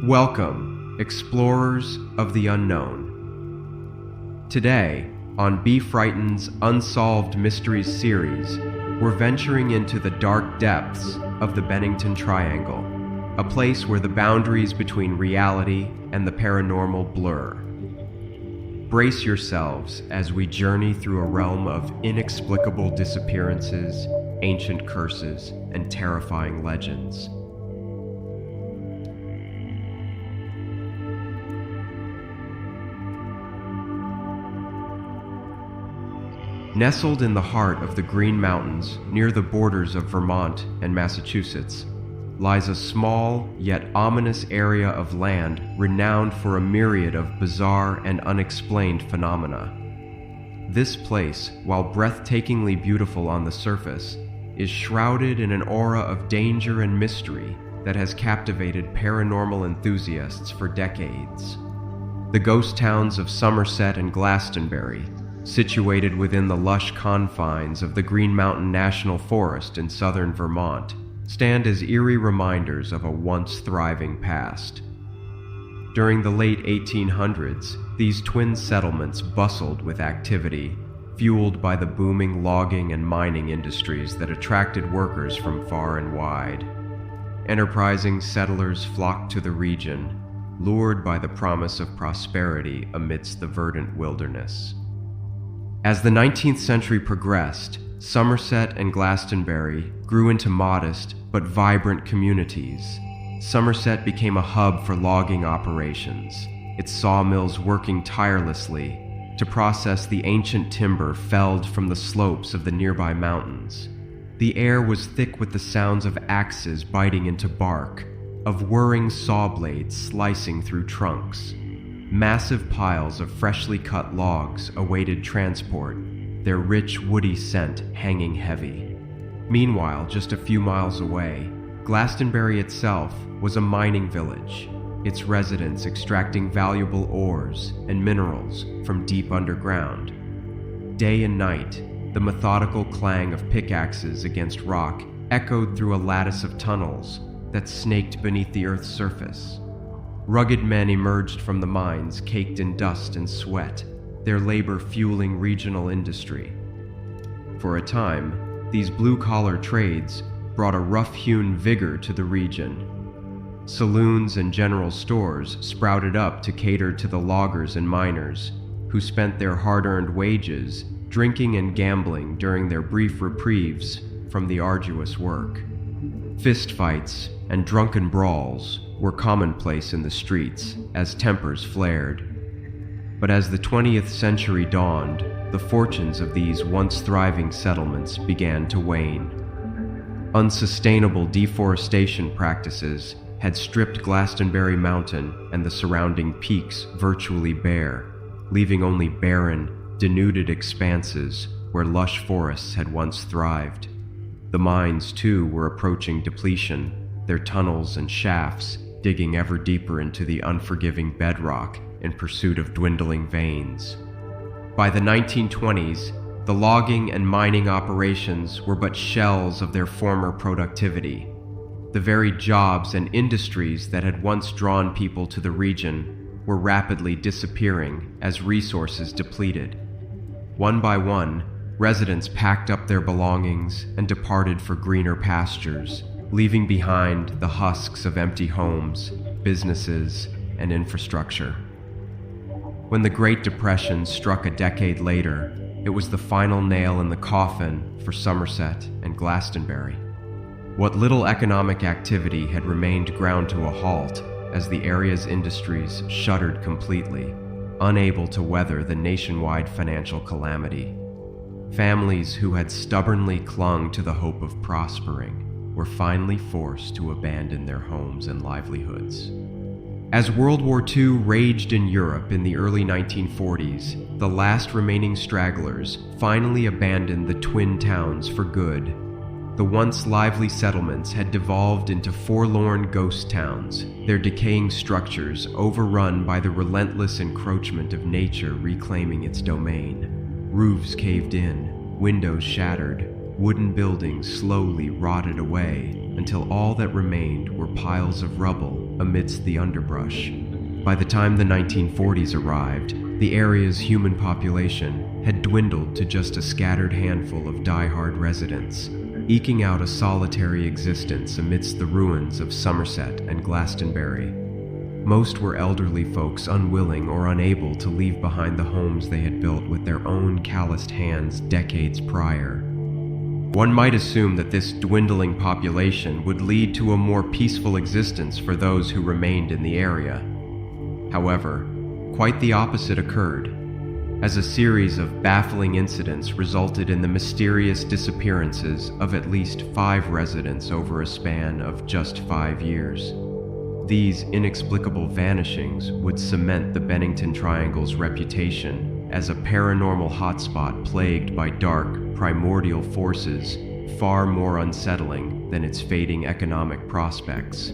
Welcome, explorers of the unknown. Today, on BeFrightened's Unsolved Mysteries series, we're venturing into the dark depths of the Bennington Triangle, a place where the boundaries between reality and the paranormal blur. Brace yourselves as we journey through a realm of inexplicable disappearances, ancient curses, and terrifying legends. Nestled in the heart of the Green Mountains, near the borders of Vermont and Massachusetts, lies a small yet ominous area of land renowned for a myriad of bizarre and unexplained phenomena. This place, while breathtakingly beautiful on the surface, is shrouded in an aura of danger and mystery that has captivated paranormal enthusiasts for decades. The ghost towns of Somerset and Glastonbury, situated within the lush confines of the Green Mountain National Forest in southern Vermont, stand as eerie reminders of a once thriving past. During the late 1800s, these twin settlements bustled with activity, fueled by the booming logging and mining industries that attracted workers from far and wide. Enterprising settlers flocked to the region, lured by the promise of prosperity amidst the verdant wilderness. As the 19th century progressed, Somerset and Glastonbury grew into modest but vibrant communities. Somerset became a hub for logging operations, its sawmills working tirelessly to process the ancient timber felled from the slopes of the nearby mountains. The air was thick with the sounds of axes biting into bark, of whirring saw blades slicing through trunks. Massive piles of freshly cut logs awaited transport, their rich woody scent hanging heavy. Meanwhile, just a few miles away, Glastonbury itself was a mining village, its residents extracting valuable ores and minerals from deep underground. Day and night, the methodical clang of pickaxes against rock echoed through a lattice of tunnels that snaked beneath the earth's surface. Rugged men emerged from the mines caked in dust and sweat, their labor fueling regional industry. For a time, these blue-collar trades brought a rough-hewn vigor to the region. Saloons and general stores sprouted up to cater to the loggers and miners, who spent their hard-earned wages drinking and gambling during their brief reprieves from the arduous work. Fistfights and drunken brawls were commonplace in the streets as tempers flared. But as the 20th century dawned, the fortunes of these once thriving settlements began to wane. Unsustainable deforestation practices had stripped Glastonbury Mountain and the surrounding peaks virtually bare, leaving only barren, denuded expanses where lush forests had once thrived. The mines, too, were approaching depletion, their tunnels and shafts digging ever deeper into the unforgiving bedrock in pursuit of dwindling veins. By the 1920s, the logging and mining operations were but shells of their former productivity. The very jobs and industries that had once drawn people to the region were rapidly disappearing as resources depleted. One by one, residents packed up their belongings and departed for greener pastures, leaving behind the husks of empty homes, businesses, and infrastructure. When the Great Depression struck a decade later, it was the final nail in the coffin for Somerset and Glastonbury. What little economic activity had remained ground to a halt as the area's industries shuttered completely, unable to weather the nationwide financial calamity. Families who had stubbornly clung to the hope of prospering were finally forced to abandon their homes and livelihoods. As World War II raged in Europe in the early 1940s, the last remaining stragglers finally abandoned the twin towns for good. The once lively settlements had devolved into forlorn ghost towns, their decaying structures overrun by the relentless encroachment of nature reclaiming its domain. Roofs caved in, windows shattered, wooden buildings slowly rotted away, until all that remained were piles of rubble amidst the underbrush. By the time the 1940s arrived, the area's human population had dwindled to just a scattered handful of die-hard residents, eking out a solitary existence amidst the ruins of Somerset and Glastonbury. Most were elderly folks unwilling or unable to leave behind the homes they had built with their own calloused hands decades prior. One might assume that this dwindling population would lead to a more peaceful existence for those who remained in the area. However, quite the opposite occurred, as a series of baffling incidents resulted in the mysterious disappearances of at least 5 residents over a span of just 5 years. These inexplicable vanishings would cement the Bennington Triangle's reputation as a paranormal hotspot plagued by dark, primordial forces far more unsettling than its fading economic prospects.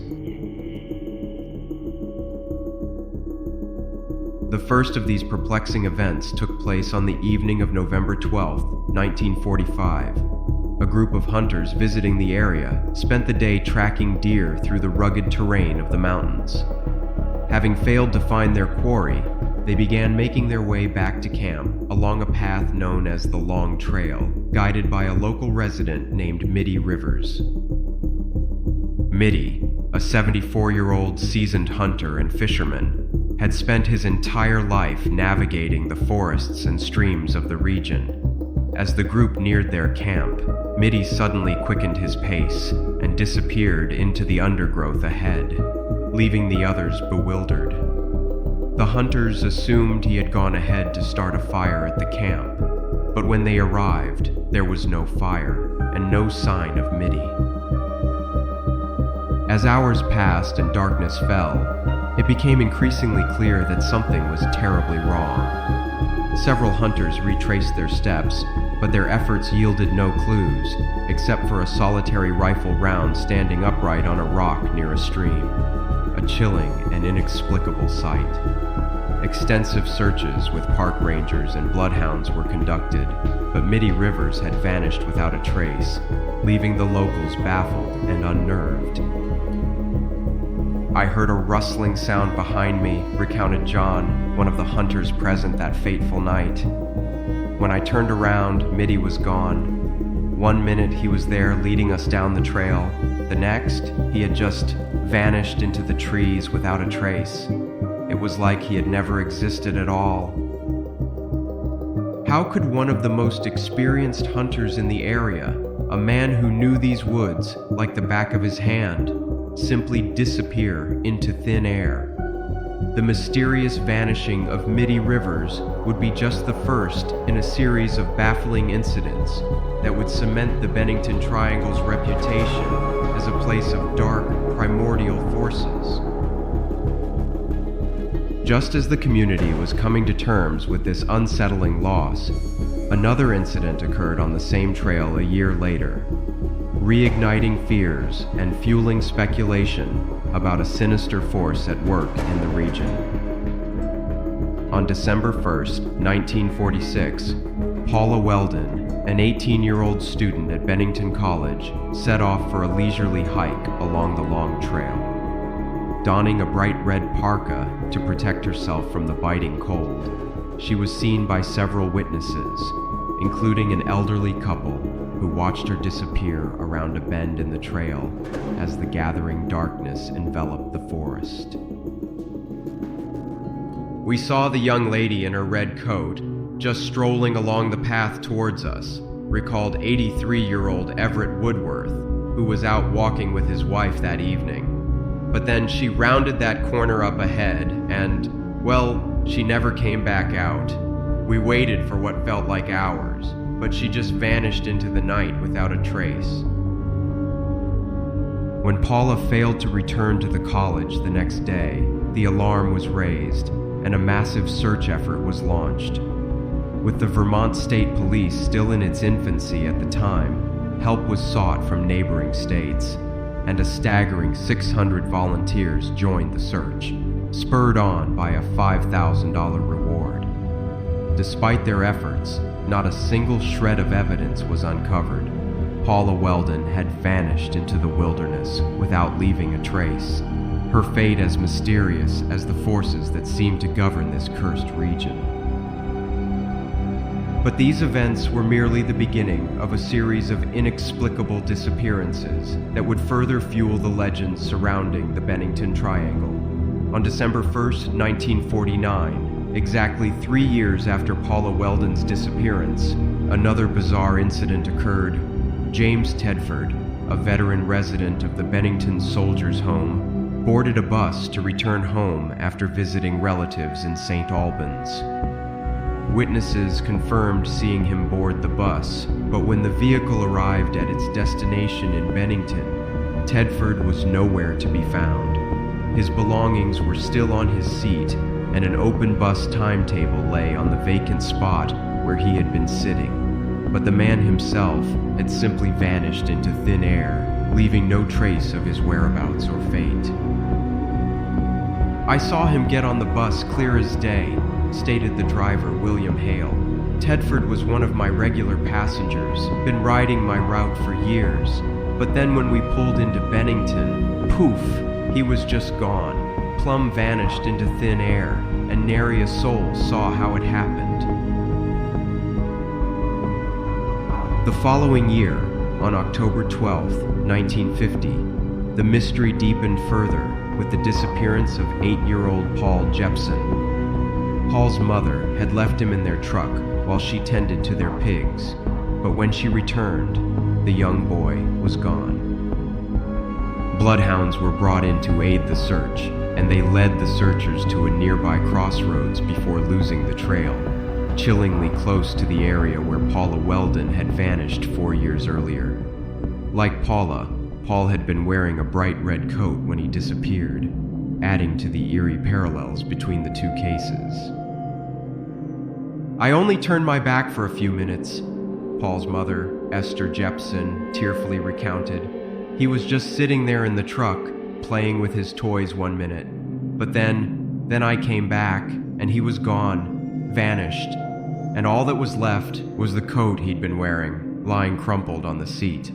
The first of these perplexing events took place on the evening of November 12, 1945. A group of hunters visiting the area spent the day tracking deer through the rugged terrain of the mountains. Having failed to find their quarry, they began making their way back to camp along a path known as the Long Trail, guided by a local resident named Mitty Rivers. Mitty, a 74-year-old seasoned hunter and fisherman, had spent his entire life navigating the forests and streams of the region. As the group neared their camp, Mitty suddenly quickened his pace and disappeared into the undergrowth ahead, leaving the others bewildered. The hunters assumed he had gone ahead to start a fire at the camp, but when they arrived, there was no fire and no sign of Mitty. As hours passed and darkness fell, it became increasingly clear that something was terribly wrong. Several hunters retraced their steps, but their efforts yielded no clues, except for a solitary rifle round standing upright on a rock near a stream. A chilling and inexplicable sight. Extensive searches with park rangers and bloodhounds were conducted, but Mitty Rivers had vanished without a trace, leaving the locals baffled and unnerved. "I heard a rustling sound behind me," recounted John, one of the hunters present that fateful night. "When I turned around, Mitty was gone. One minute he was there leading us down the trail. The next, he had just vanished into the trees without a trace. It was like he had never existed at all." How could one of the most experienced hunters in the area, a man who knew these woods like the back of his hand, simply disappear into thin air? The mysterious vanishing of Mitty Rivers would be just the first in a series of baffling incidents that would cement the Bennington Triangle's reputation as a place of dark, primordial forces. Just as the community was coming to terms with this unsettling loss, another incident occurred on the same trail a year later, reigniting fears and fueling speculation about a sinister force at work in the region. On December 1st, 1946, Paula Welden, an 18-year-old student at Bennington College, set off for a leisurely hike along the Long Trail. Donning a bright red parka to protect herself from the biting cold, she was seen by several witnesses, including an elderly couple who watched her disappear around a bend in the trail as the gathering darkness enveloped the forest. "We saw the young lady in her red coat just strolling along the path towards us," recalled 83-year-old Everett Woodworth, who was out walking with his wife that evening. "But then she rounded that corner up ahead and, well, she never came back out. We waited for what felt like hours, but she just vanished into the night without a trace." When Paula failed to return to the college the next day, the alarm was raised and a massive search effort was launched. With the Vermont State Police still in its infancy at the time, help was sought from neighboring states, and a staggering 600 volunteers joined the search, spurred on by a $5,000 reward. Despite their efforts, not a single shred of evidence was uncovered. Paula Welden had vanished into the wilderness without leaving a trace, her fate as mysterious as the forces that seemed to govern this cursed region. But these events were merely the beginning of a series of inexplicable disappearances that would further fuel the legends surrounding the Bennington Triangle. On December 1st, 1949, exactly 3 years after Paula Welden's disappearance, another bizarre incident occurred. James Tetford, a veteran resident of the Bennington Soldiers' Home, boarded a bus to return home after visiting relatives in St. Albans. Witnesses confirmed seeing him board the bus, but when the vehicle arrived at its destination in Bennington, Tetford was nowhere to be found. His belongings were still on his seat, and an open bus timetable lay on the vacant spot where he had been sitting. But the man himself had simply vanished into thin air, leaving no trace of his whereabouts or fate. "I saw him get on the bus clear as day," stated the driver, William Hale. "Tetford was one of my regular passengers, been riding my route for years. But then when we pulled into Bennington, poof, he was just gone, plumb vanished into thin air, and nary a soul saw how it happened." The following year, on October 12, 1950, the mystery deepened further with the disappearance of 8-year-old Paul Jepson. Paul's mother had left him in their truck while she tended to their pigs, but when she returned, the young boy was gone. Bloodhounds were brought in to aid the search, and they led the searchers to a nearby crossroads before losing the trail, chillingly close to the area where Paula Welden had vanished 4 years earlier. Like Paula, Paul had been wearing a bright red coat when he disappeared, adding to the eerie parallels between the two cases. "I only turned my back for a few minutes," Paul's mother, Esther Jepson, tearfully recounted. "He was just sitting there in the truck, playing with his toys one minute. But then I came back, and he was gone, vanished, and all that was left was the coat he'd been wearing, lying crumpled on the seat."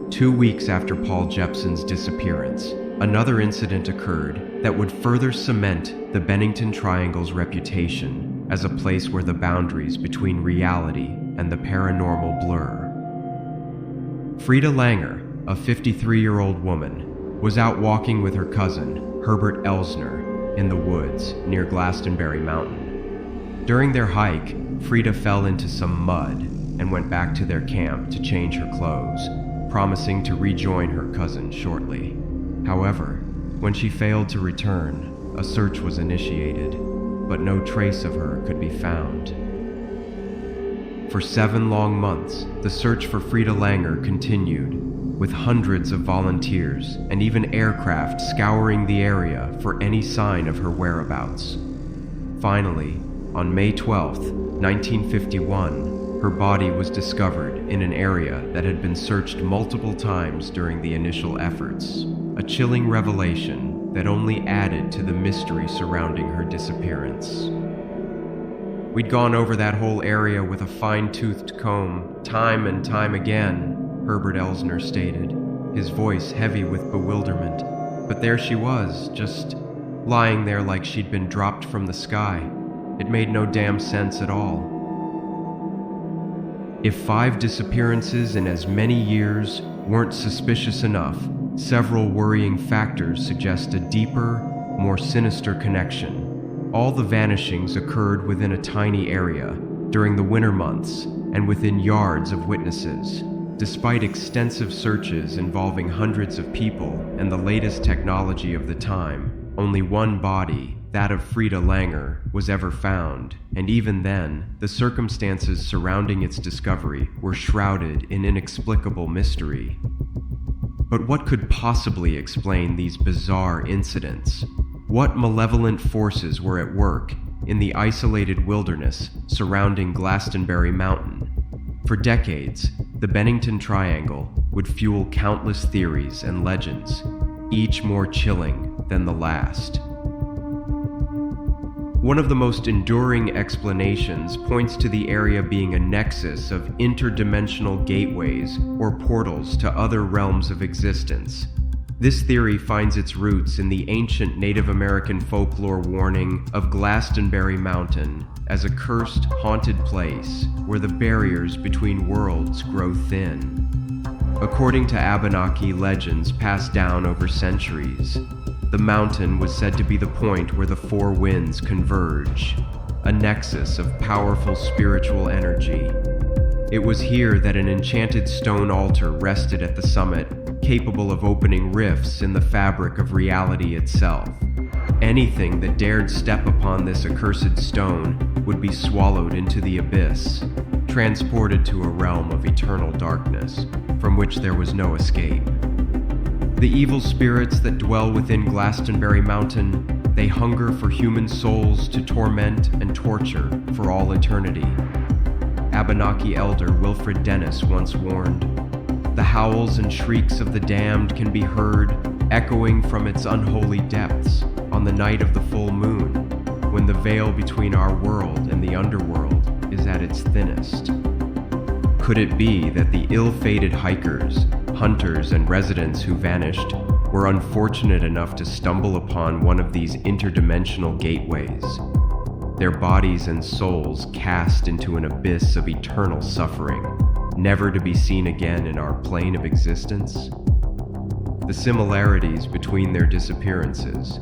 2 weeks after Paul Jepson's disappearance, another incident occurred that would further cement the Bennington Triangle's reputation as a place where the boundaries between reality and the paranormal blur. Frieda Langer, a 53-year-old woman, was out walking with her cousin, Herbert Elsner, in the woods near Glastonbury Mountain. During their hike, Frieda fell into some mud and went back to their camp to change her clothes, promising to rejoin her cousin shortly. However, when she failed to return, a search was initiated, but no trace of her could be found. For 7 long months, the search for Frieda Langer continued, with hundreds of volunteers and even aircraft scouring the area for any sign of her whereabouts. Finally, on May 12, 1951, her body was discovered in an area that had been searched multiple times during the initial efforts, a chilling revelation that only added to the mystery surrounding her disappearance. "We'd gone over that whole area with a fine-toothed comb, time and time again," Herbert Elsner stated, his voice heavy with bewilderment. "But there she was, just lying there like she'd been dropped from the sky. It made no damn sense at all." If 5 disappearances in as many years weren't suspicious enough, several worrying factors suggest a deeper, more sinister connection. All the vanishings occurred within a tiny area, during the winter months, and within yards of witnesses. Despite extensive searches involving hundreds of people and the latest technology of the time, only one body, that of Frieda Langer, was ever found, and even then, the circumstances surrounding its discovery were shrouded in inexplicable mystery. But what could possibly explain these bizarre incidents? What malevolent forces were at work in the isolated wilderness surrounding Glastonbury Mountain? For decades, the Bennington Triangle would fuel countless theories and legends, each more chilling than the last. One of the most enduring explanations points to the area being a nexus of interdimensional gateways or portals to other realms of existence. This theory finds its roots in the ancient Native American folklore warning of Glastonbury Mountain as a cursed, haunted place where the barriers between worlds grow thin. According to Abenaki legends passed down over centuries, the mountain was said to be the point where the four winds converge, a nexus of powerful spiritual energy. It was here that an enchanted stone altar rested at the summit, capable of opening rifts in the fabric of reality itself. Anything that dared step upon this accursed stone would be swallowed into the abyss, transported to a realm of eternal darkness, from which there was no escape. The evil spirits that dwell within Glastonbury Mountain, they hunger for human souls to torment and torture for all eternity. Abenaki elder Wilfred Dennis once warned, "The howls and shrieks of the damned can be heard echoing from its unholy depths on the night of the full moon, when the veil between our world and the underworld is at its thinnest." Could it be that the ill-fated hikers, hunters, and residents who vanished were unfortunate enough to stumble upon one of these interdimensional gateways, their bodies and souls cast into an abyss of eternal suffering, never to be seen again in our plane of existence? The similarities between their disappearances,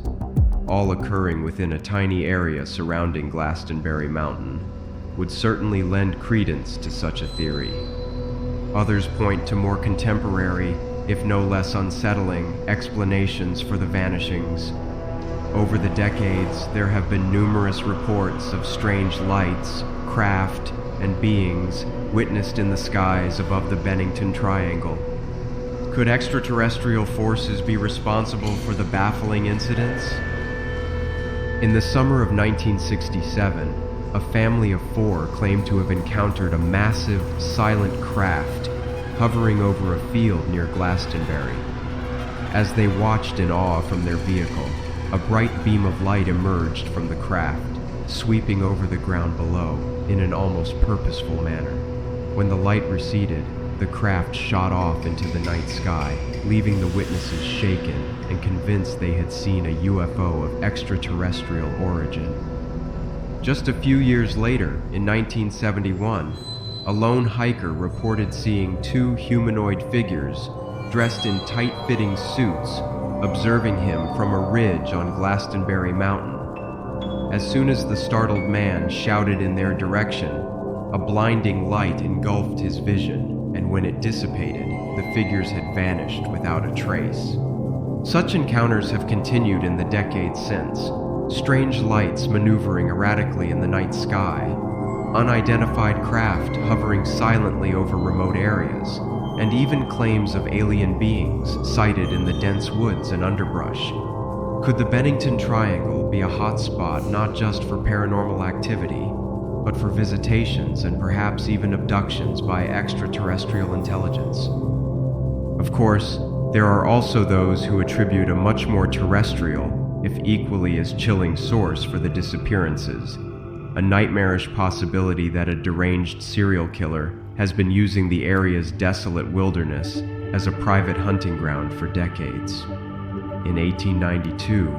all occurring within a tiny area surrounding Glastonbury Mountain, would certainly lend credence to such a theory. Others point to more contemporary, if no less unsettling, explanations for the vanishings. Over the decades, there have been numerous reports of strange lights, craft, and beings witnessed in the skies above the Bennington Triangle. Could extraterrestrial forces be responsible for the baffling incidents? In the summer of 1967, a family of 4 claimed to have encountered a massive, silent craft hovering over a field near Glastonbury. As they watched in awe from their vehicle, a bright beam of light emerged from the craft, sweeping over the ground below in an almost purposeful manner. When the light receded, the craft shot off into the night sky, leaving the witnesses shaken and convinced they had seen a UFO of extraterrestrial origin. Just a few years later, in 1971, a lone hiker reported seeing 2 humanoid figures dressed in tight-fitting suits observing him from a ridge on Glastonbury Mountain. As soon as the startled man shouted in their direction, a blinding light engulfed his vision, and when it dissipated, the figures had vanished without a trace. Such encounters have continued in the decades since. Strange lights maneuvering erratically in the night sky, unidentified craft hovering silently over remote areas, and even claims of alien beings sighted in the dense woods and underbrush. Could the Bennington Triangle be a hotspot not just for paranormal activity, but for visitations and perhaps even abductions by extraterrestrial intelligence? Of course, there are also those who attribute a much more terrestrial, if equally as chilling source for the disappearances, a nightmarish possibility that a deranged serial killer has been using the area's desolate wilderness as a private hunting ground for decades. In 1892,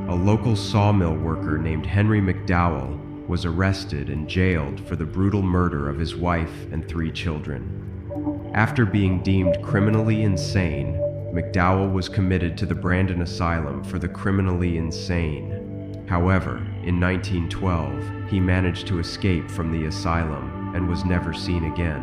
a local sawmill worker named Henry McDowell was arrested and jailed for the brutal murder of his wife and 3 children. After being deemed criminally insane, McDowell was committed to the Brandon Asylum for the criminally insane. However, in 1912, he managed to escape from the asylum and was never seen again,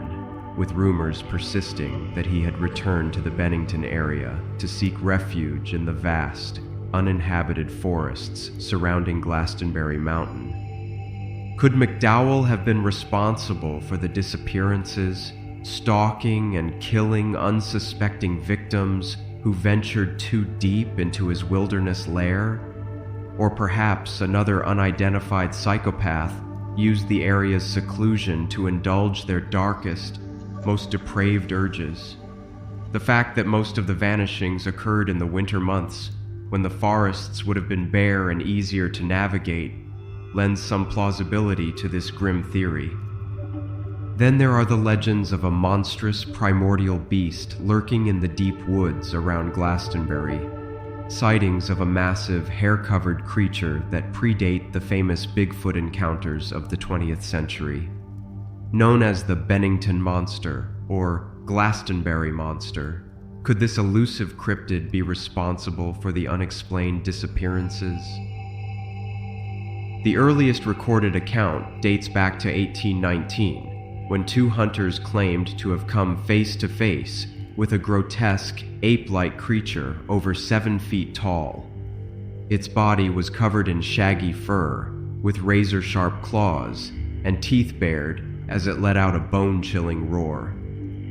with rumors persisting that he had returned to the Bennington area to seek refuge in the vast, uninhabited forests surrounding Glastonbury Mountain. Could McDowell have been responsible for the disappearances, stalking and killing unsuspecting victims who ventured too deep into his wilderness lair? Or perhaps another unidentified psychopath used the area's seclusion to indulge their darkest, most depraved urges? The fact that most of the vanishings occurred in the winter months, when the forests would have been bare and easier to navigate, lends some plausibility to this grim theory. Then there are the legends of a monstrous primordial beast lurking in the deep woods around Glastonbury, sightings of a massive hair-covered creature that predate the famous Bigfoot encounters of the 20th century. Known as the Bennington Monster or Glastonbury Monster, could this elusive cryptid be responsible for the unexplained disappearances? The earliest recorded account dates back to 1819, when two hunters claimed to have come face to face with a grotesque, ape-like creature over 7 feet tall. Its body was covered in shaggy fur, with razor-sharp claws, and teeth bared as it let out a bone-chilling roar.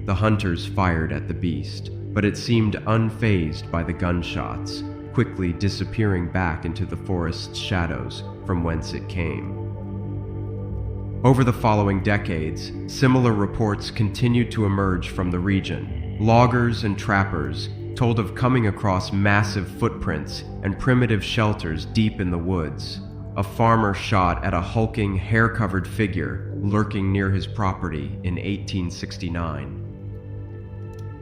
The hunters fired at the beast, but it seemed unfazed by the gunshots, quickly disappearing back into the forest's shadows from whence it came. Over the following decades, similar reports continued to emerge from the region. Loggers and trappers told of coming across massive footprints and primitive shelters deep in the woods. A farmer shot at a hulking, hair-covered figure lurking near his property in 1869.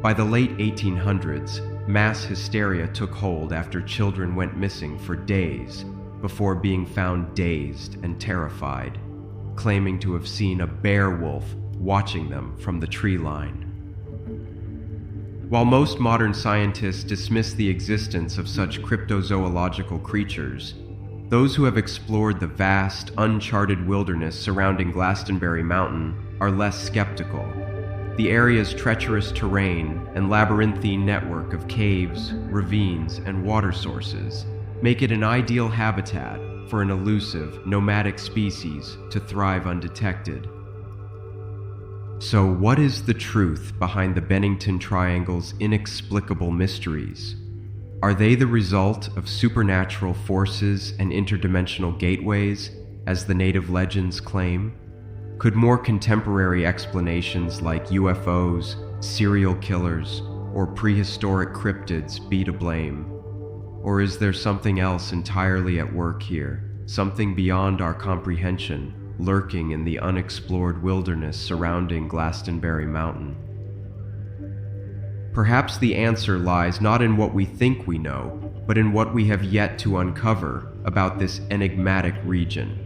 By the late 1800s, mass hysteria took hold after children went missing for days before being found dazed and terrified, claiming to have seen a bear wolf watching them from the tree line. While most modern scientists dismiss the existence of such cryptozoological creatures, those who have explored the vast, uncharted wilderness surrounding Glastonbury Mountain are less skeptical. The area's treacherous terrain and labyrinthine network of caves, ravines, and water sources make it an ideal habitat for an elusive, nomadic species to thrive undetected. So, what is the truth behind the Bennington Triangle's inexplicable mysteries? Are they the result of supernatural forces and interdimensional gateways, as the native legends claim? Could more contemporary explanations like UFOs, serial killers, or prehistoric cryptids be to blame? Or is there something else entirely at work here, something beyond our comprehension, lurking in the unexplored wilderness surrounding Glastonbury Mountain? Perhaps the answer lies not in what we think we know, but in what we have yet to uncover about this enigmatic region.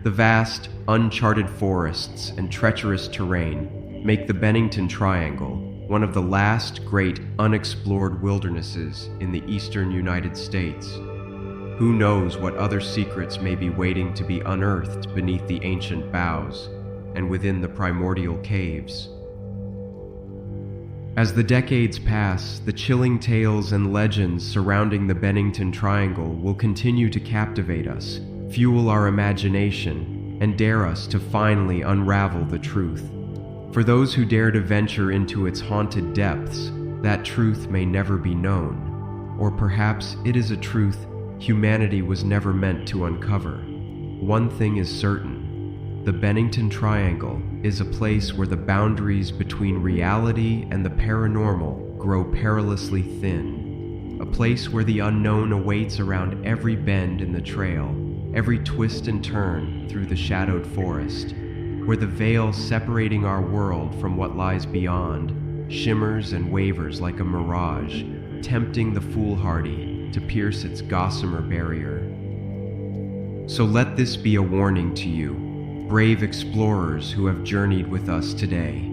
The vast, uncharted forests and treacherous terrain make the Bennington Triangle one of the last great unexplored wildernesses in the eastern United States. Who knows what other secrets may be waiting to be unearthed beneath the ancient boughs and within the primordial caves. As the decades pass, the chilling tales and legends surrounding the Bennington Triangle will continue to captivate us, fuel our imagination, and dare us to finally unravel the truth. For those who dare to venture into its haunted depths, that truth may never be known. Or perhaps it is a truth humanity was never meant to uncover. One thing is certain: the Bennington Triangle is a place where the boundaries between reality and the paranormal grow perilously thin. A place where the unknown awaits around every bend in the trail, every twist and turn through the shadowed forest, where the veil separating our world from what lies beyond shimmers and wavers like a mirage, tempting the foolhardy to pierce its gossamer barrier. So let this be a warning to you, brave explorers who have journeyed with us today.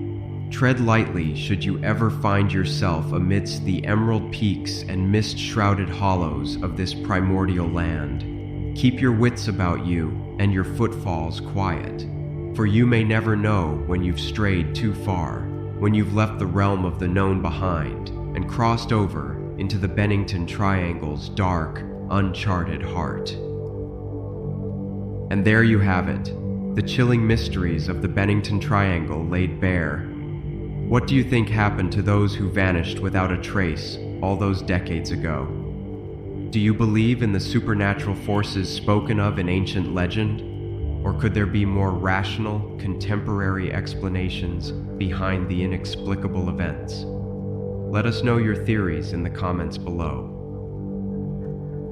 Tread lightly should you ever find yourself amidst the emerald peaks and mist-shrouded hollows of this primordial land. Keep your wits about you and your footfalls quiet, for you may never know when you've strayed too far, when you've left the realm of the known behind and crossed over into the Bennington Triangle's dark, uncharted heart. And there you have it, the chilling mysteries of the Bennington Triangle laid bare. What do you think happened to those who vanished without a trace all those decades ago? Do you believe in the supernatural forces spoken of in ancient legend? Or could there be more rational, contemporary explanations behind the inexplicable events? Let us know your theories in the comments below.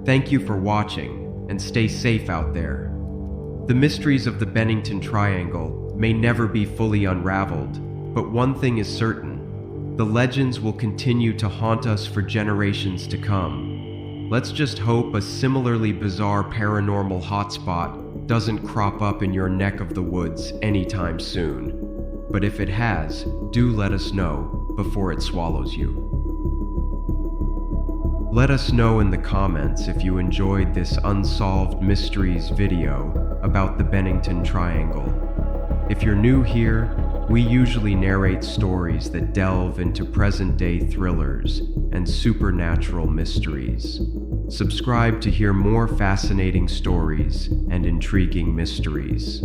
Thank you for watching, and stay safe out there. The mysteries of the Bennington Triangle may never be fully unraveled, but one thing is certain: the legends will continue to haunt us for generations to come. Let's just hope a similarly bizarre paranormal hotspot doesn't crop up in your neck of the woods anytime soon. But if it has, do let us know before it swallows you. Let us know in the comments if you enjoyed this Unsolved Mysteries video about the Bennington Triangle. If you're new here, we usually narrate stories that delve into present-day thrillers and supernatural mysteries. Subscribe to hear more fascinating stories and intriguing mysteries.